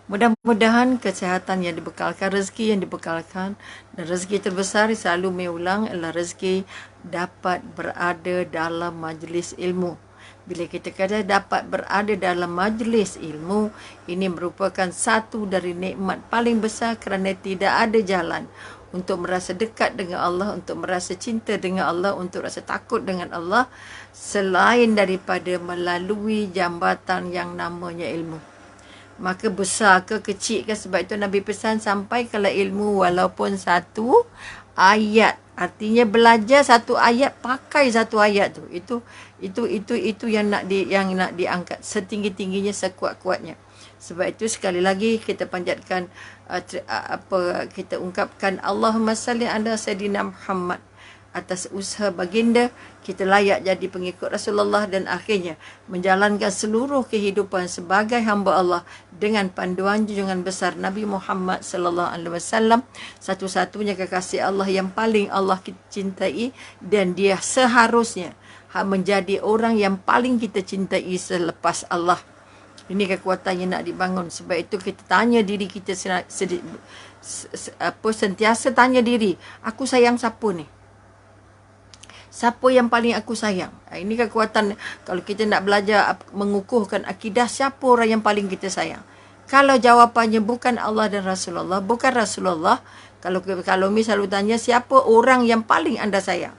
Mudah-mudahan kesihatan yang dibekalkan, rezeki yang dibekalkan, dan rezeki terbesar selalu mengulang adalah rezeki dapat berada dalam majlis ilmu. Bila kita kata dapat berada dalam majlis ilmu, ini merupakan satu dari nikmat paling besar kerana tidak ada jalan untuk merasa dekat dengan Allah, untuk merasa cinta dengan Allah, untuk rasa takut dengan Allah selain daripada melalui jambatan yang namanya ilmu. Maka besar ke kecil ke, sebab itu Nabi pesan sampai kalau ilmu walaupun satu ayat, artinya belajar satu ayat, pakai satu ayat tu, itu yang nak diangkat setinggi-tingginya, sekuat-kuatnya. Sebab itu sekali lagi kita panjatkan kita ungkapkan Allahumma salli ala Sayyidina Muhammad. Atas usaha baginda, kita layak jadi pengikut Rasulullah dan akhirnya menjalankan seluruh kehidupan sebagai hamba Allah dengan panduan junjungan besar Nabi Muhammad sallallahu alaihi wasallam, satu-satunya kekasih Allah yang paling Allah cintai, dan dia seharusnya menjadi orang yang paling kita cintai selepas Allah. Ini kekuatan yang nak dibangun. Sebab itu kita tanya diri kita sentiasa tanya diri, aku sayang siapa ni? Siapa yang paling aku sayang? Ini kekuatan kalau kita nak belajar mengukuhkan akidah, siapa orang yang paling kita sayang. Kalau jawapannya bukan Allah dan Rasulullah, bukan Rasulullah, kalau misal tanya siapa orang yang paling anda sayang,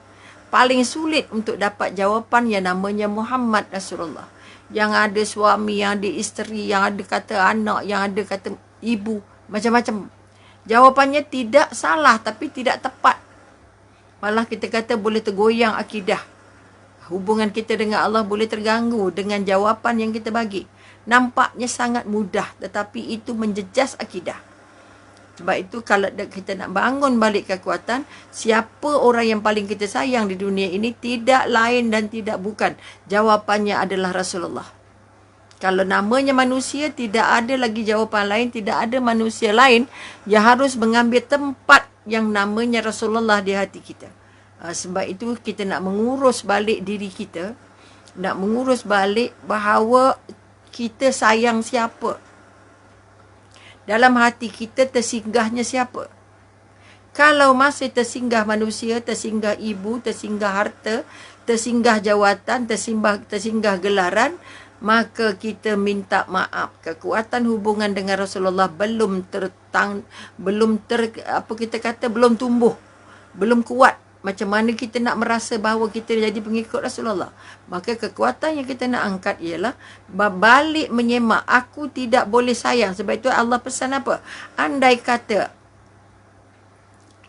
paling sulit untuk dapat jawapan yang namanya Muhammad Rasulullah. Yang ada suami, yang ada isteri, yang ada kata anak, yang ada kata ibu, macam-macam. Jawapannya tidak salah tapi tidak tepat. Malah kita kata boleh tergoyang akidah. Hubungan kita dengan Allah boleh terganggu dengan jawapan yang kita bagi. Nampaknya sangat mudah tetapi itu menjejas akidah. Sebab itu kalau kita nak bangun balik kekuatan, siapa orang yang paling kita sayang di dunia ini, tidak lain dan tidak bukan. Jawapannya adalah Rasulullah. Kalau namanya manusia, tidak ada lagi jawapan lain, tidak ada manusia lain yang harus mengambil tempat yang namanya Rasulullah di hati kita. Sebab itu kita nak mengurus balik diri kita, nak mengurus balik bahawa kita sayang siapa. Dalam hati kita tersinggahnya siapa. Kalau masih tersinggah manusia, tersinggah ibu, tersinggah harta, tersinggah jawatan, tersinggah gelaran, maka kita minta maaf. Kekuatan hubungan dengan Rasulullah belum tumbuh, belum kuat. Macam mana kita nak merasa bahawa kita jadi pengikut Rasulullah? Maka kekuatan yang kita nak angkat ialah balik menyemak. Aku tidak boleh sayang. Sebab itu Allah pesan apa? Andai kata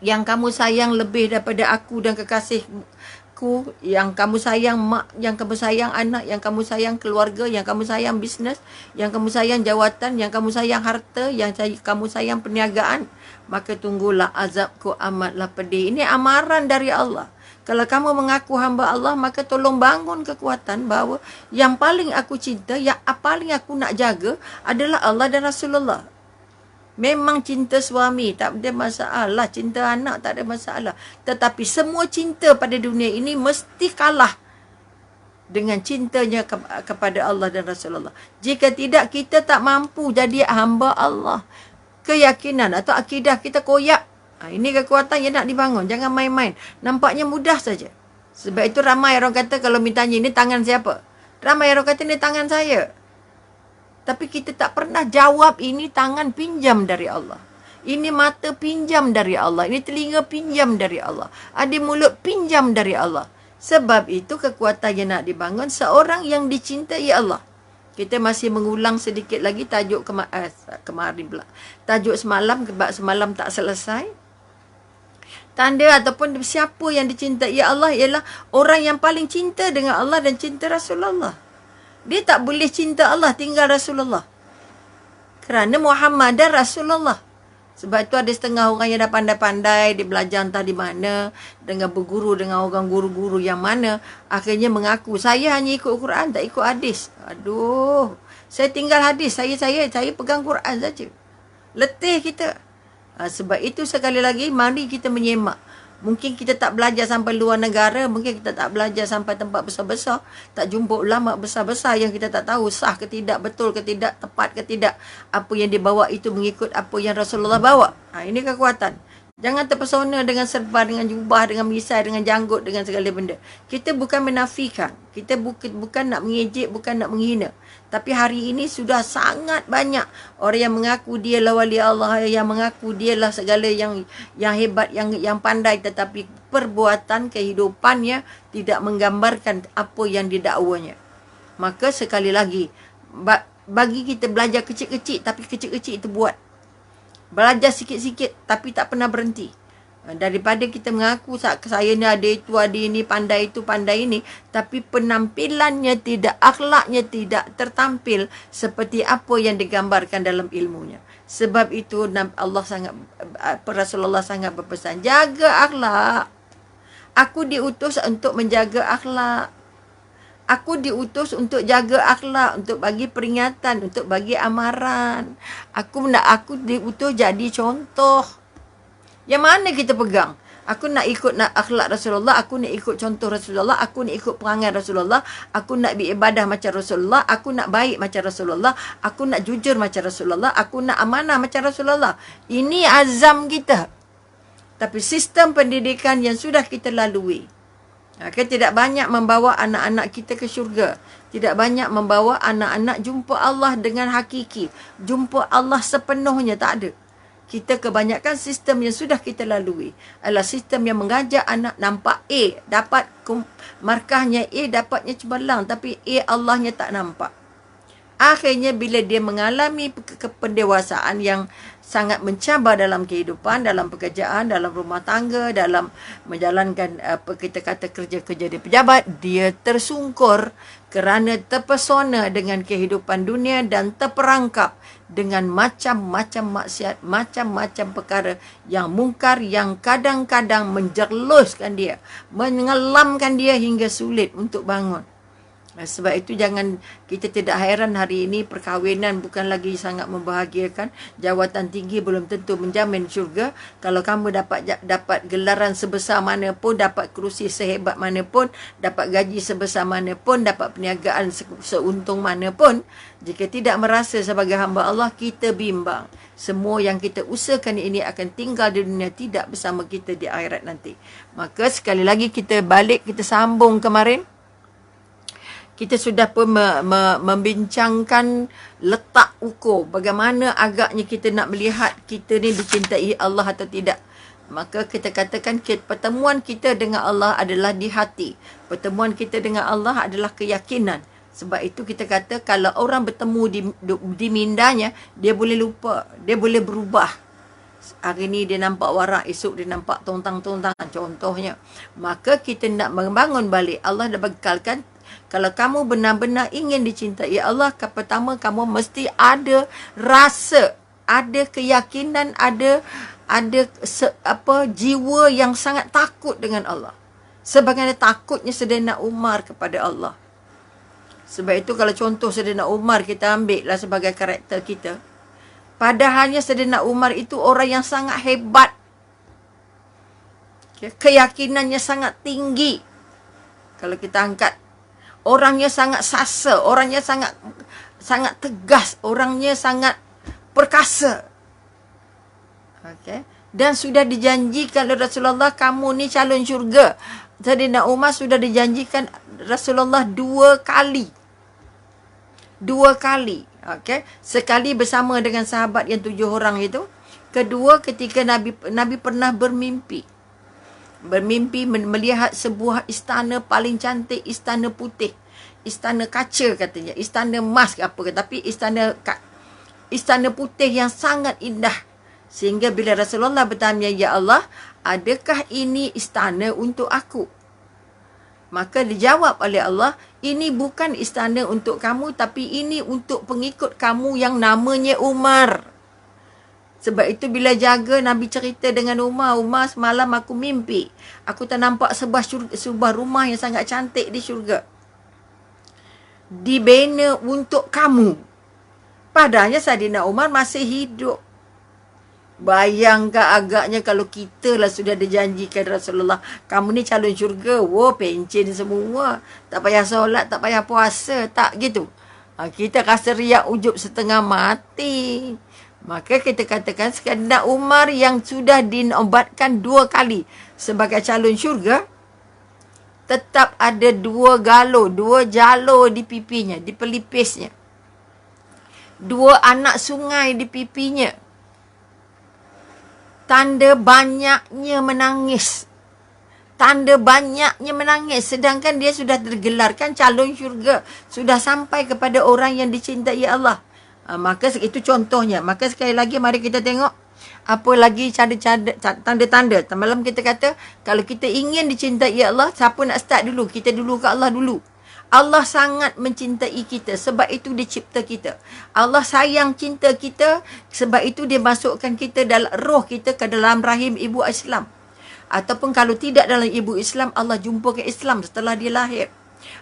yang kamu sayang lebih daripada aku dan kekasihku, yang kamu sayang mak, yang kamu sayang anak, yang kamu sayang keluarga, yang kamu sayang bisnes, yang kamu sayang jawatan, yang kamu sayang harta, yang kamu sayang perniagaan, maka tunggulah azabku amatlah pedih. Ini amaran dari Allah. Kalau kamu mengaku hamba Allah, maka tolong bangun kekuatan bahawa yang paling aku cinta, yang paling aku nak jaga adalah Allah dan Rasulullah. Memang cinta suami tak ada masalah, cinta anak tak ada masalah. Tetapi semua cinta pada dunia ini mesti kalah dengan cintanya kepada Allah dan Rasulullah. Jika tidak, kita tak mampu jadi hamba Allah. Keyakinan atau akidah kita koyak. Ini kekuatan yang nak dibangun. Jangan main-main. Nampaknya mudah saja. Sebab itu ramai orang kata kalau mintanya ini tangan siapa? Ramai orang kata ini tangan saya. Tapi kita tak pernah jawab ini tangan pinjam dari Allah. Ini mata pinjam dari Allah. Ini telinga pinjam dari Allah. Ada mulut pinjam dari Allah. Sebab itu kekuatan yang nak dibangun seorang yang dicintai Allah. Kita masih mengulang sedikit lagi tajuk kemarin pula. Tajuk semalam, sebab semalam tak selesai. Tanda ataupun siapa yang dicintai Allah ialah orang yang paling cinta dengan Allah dan cinta Rasulullah. Dia tak boleh cinta Allah tinggal Rasulullah. Kerana Muhammad dan Rasulullah. Sebab itu ada setengah orang yang dah pandai-pandai, dia belajar entah di mana, dengan berguru dengan orang guru-guru yang mana, akhirnya mengaku, saya hanya ikut Quran, tak ikut hadis. Aduh, saya tinggal hadis, saya pegang Quran saja. Letih kita. Sebab itu sekali lagi, mari kita menyemak. Mungkin kita tak belajar sampai luar negara, mungkin kita tak belajar sampai tempat besar-besar, tak jumpa ulama besar-besar yang kita tak tahu sah ke tidak, betul ke tidak, tepat ke tidak, apa yang dibawa itu mengikut apa yang Rasulullah bawa. Ini kekuatan. Jangan terpesona dengan serba, dengan jubah, dengan misai, dengan janggut, dengan segala benda. Kita bukan menafikan. Kita bukan nak mengejek, bukan nak menghina. Tapi hari ini sudah sangat banyak orang yang mengaku dia lah wali Allah, yang mengaku dia lah segala yang hebat, yang pandai, tetapi perbuatan kehidupannya tidak menggambarkan apa yang didakwanya. Maka sekali lagi, bagi kita belajar kecil-kecil, tapi kecil-kecil itu buat. Belajar sikit-sikit tapi tak pernah berhenti. Daripada kita mengaku saya ni ada itu, ada ini, pandai itu, pandai ini, tapi penampilannya tidak, akhlaknya tidak tertampil seperti apa yang digambarkan dalam ilmunya. Sebab itu Allah sangat, Rasulullah sangat berpesan, jaga akhlak. Aku diutus untuk menjaga akhlak. Aku diutus untuk jaga akhlak, untuk bagi peringatan, untuk bagi amaran. Aku diutus jadi contoh. Yang mana kita pegang? Aku nak ikut akhlak Rasulullah, aku nak ikut contoh Rasulullah, aku nak ikut perangai Rasulullah, aku nak beribadah macam Rasulullah, aku nak baik macam Rasulullah, aku nak jujur macam Rasulullah, aku nak amanah macam Rasulullah. Ini azam kita. Tapi sistem pendidikan yang sudah kita lalui, tidak banyak membawa anak-anak kita ke syurga. Tidak banyak membawa anak-anak jumpa Allah dengan hakiki. Jumpa Allah sepenuhnya, tak ada. Kita kebanyakan sistem yang sudah kita lalui adalah sistem yang mengajak anak nampak A, dapat markahnya A, dapatnya cemerlang, tapi A Allahnya tak nampak. Akhirnya bila dia mengalami pendewasaan yang sangat mencabar dalam kehidupan, dalam pekerjaan, dalam rumah tangga, dalam menjalankan kita kata kerja-kerja di pejabat, dia tersungkur kerana terpesona dengan kehidupan dunia dan terperangkap dengan macam-macam maksiat, macam-macam perkara yang mungkar yang kadang-kadang menjerluskan dia, mengelamkan dia hingga sulit untuk bangun. Sebab itu kita tidak heran hari ini perkahwinan bukan lagi sangat membahagiakan. Jawatan tinggi belum tentu menjamin syurga. Kalau kamu dapat gelaran sebesar mana pun, dapat kerusi sehebat mana pun, dapat gaji sebesar mana pun, dapat perniagaan seuntung mana pun, jika tidak merasa sebagai hamba Allah, kita bimbang. Semua yang kita usahakan ini akan tinggal di dunia, tidak bersama kita di akhirat nanti. Maka sekali lagi kita sambung kemarin. Kita sudah pun membincangkan letak ukur. Bagaimana agaknya kita nak melihat kita ni dicintai Allah atau tidak. Maka kita katakan pertemuan kita dengan Allah adalah di hati. Pertemuan kita dengan Allah adalah keyakinan. Sebab itu kita kata kalau orang bertemu di mindanya, dia boleh lupa. Dia boleh berubah. Hari ni dia nampak warak, esok dia nampak tontang-tontang contohnya. Maka kita nak membangun balik. Allah dah bekalkan, kalau kamu benar-benar ingin dicintai Allah, pertama kamu mesti ada rasa, ada keyakinan, ada jiwa yang sangat takut dengan Allah. Sebagaimana takutnya Saidina Umar kepada Allah. Sebab itu kalau contoh Saidina Umar kita ambil lah sebagai karakter kita. Padahalnya Saidina Umar itu orang yang sangat hebat. Keyakinannya sangat tinggi. Kalau kita angkat, orangnya sangat sasa, orangnya sangat tegas, orangnya sangat perkasa. Dan sudah dijanjikan oleh Rasulullah, kamu ni calon syurga. Saidina Umar sudah dijanjikan Rasulullah 2 kali. 2 kali. Sekali bersama dengan sahabat yang 7 orang itu. Kedua ketika Nabi pernah bermimpi melihat sebuah istana paling cantik, istana putih, istana kaca katanya, istana emas ke apa ke, tapi istana putih yang sangat indah. Sehingga bila Rasulullah bertanya, ya Allah, adakah ini istana untuk aku? Maka dijawab oleh Allah, ini bukan istana untuk kamu, tapi ini untuk pengikut kamu yang namanya Umar. Sebab itu bila jaga, Nabi cerita dengan Umar, semalam aku mimpi. Aku tak nampak sebuah rumah yang sangat cantik di syurga. Dibina untuk kamu. Padahal Saidina Umar masih hidup. Bayangkan agaknya kalau kita lah sudah dijanjikan Rasulullah, kamu ni calon syurga. Wah, pencen semua. Tak payah solat, tak payah puasa. Tak gitu. Kita rasa riak ujub setengah mati. Maka kita katakan Sayyidina Umar yang sudah dinobatkan 2 kali sebagai calon syurga, tetap ada 2 jalur di pipinya, di pelipisnya. 2 anak sungai di pipinya. Tanda banyaknya menangis. Sedangkan dia sudah tergelarkan calon syurga. Sudah sampai kepada orang yang dicintai Allah. Maka itu contohnya. Maka sekali lagi mari kita tengok. Apa lagi tanda-tanda. Malam kita kata, kalau kita ingin dicintai Allah, siapa nak start dulu? Kita dulu ke Allah dulu. Allah sangat mencintai kita. Sebab itu dia cipta kita. Allah sayang cinta kita. Sebab itu dia masukkan kita dalam roh kita ke dalam rahim ibu Islam. Ataupun kalau tidak dalam ibu Islam, Allah jumpa ke Islam setelah dia lahir.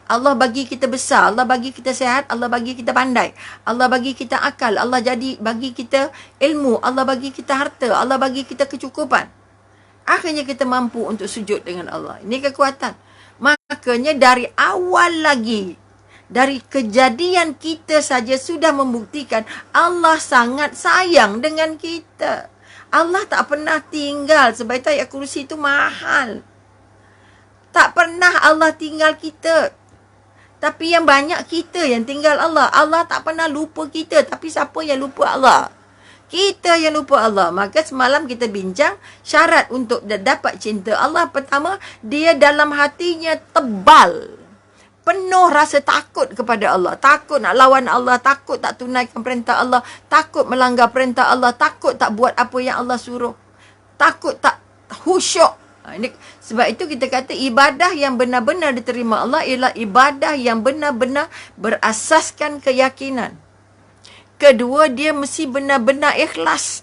Allah bagi kita besar. Allah bagi kita sihat. Allah bagi kita pandai. Allah bagi kita akal. Allah bagi kita ilmu. Allah bagi kita harta. Allah bagi kita kecukupan. Akhirnya kita mampu untuk sujud dengan Allah. Ini kekuatan. Makanya dari awal lagi, dari kejadian kita saja sudah membuktikan Allah sangat sayang dengan kita. Allah tak pernah tinggal. Sebab itu ayat kursi itu mahal. Tak pernah Allah tinggal kita. Tapi yang banyak kita yang tinggal Allah. Allah tak pernah lupa kita. Tapi siapa yang lupa Allah? Kita yang lupa Allah. Maka semalam kita bincang syarat untuk dapat cinta Allah. Pertama, dia dalam hatinya tebal. Penuh rasa takut kepada Allah. Takut nak lawan Allah. Takut tak tunaikan perintah Allah. Takut melanggar perintah Allah. Takut tak buat apa yang Allah suruh. Takut tak khusyuk. Sebab itu kita kata ibadah yang benar-benar diterima Allah ialah ibadah yang benar-benar berasaskan keyakinan. Kedua, dia mesti benar-benar ikhlas.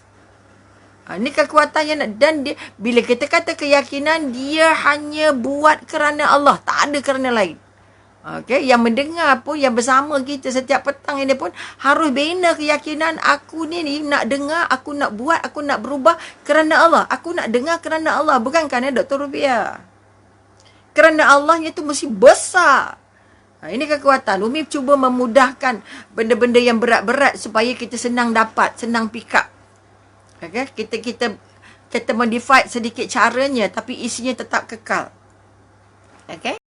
Ini kekuatannya. Dan dia, bila kita kata keyakinan, dia hanya buat kerana Allah. Tak ada kerana lain. Okay? Yang mendengar pun, yang bersama kita setiap petang ini pun, harus bina keyakinan, aku ni nak dengar, aku nak buat, aku nak berubah kerana Allah. Aku nak dengar kerana Allah. Bukan kerana Dr. Rubiah. Kerana Allahnya tu mesti besar. Ini kekuatan. Umi cuba memudahkan benda-benda yang berat-berat supaya kita senang dapat, senang pick up. Okay? Kita modify sedikit caranya, tapi isinya tetap kekal. Okay?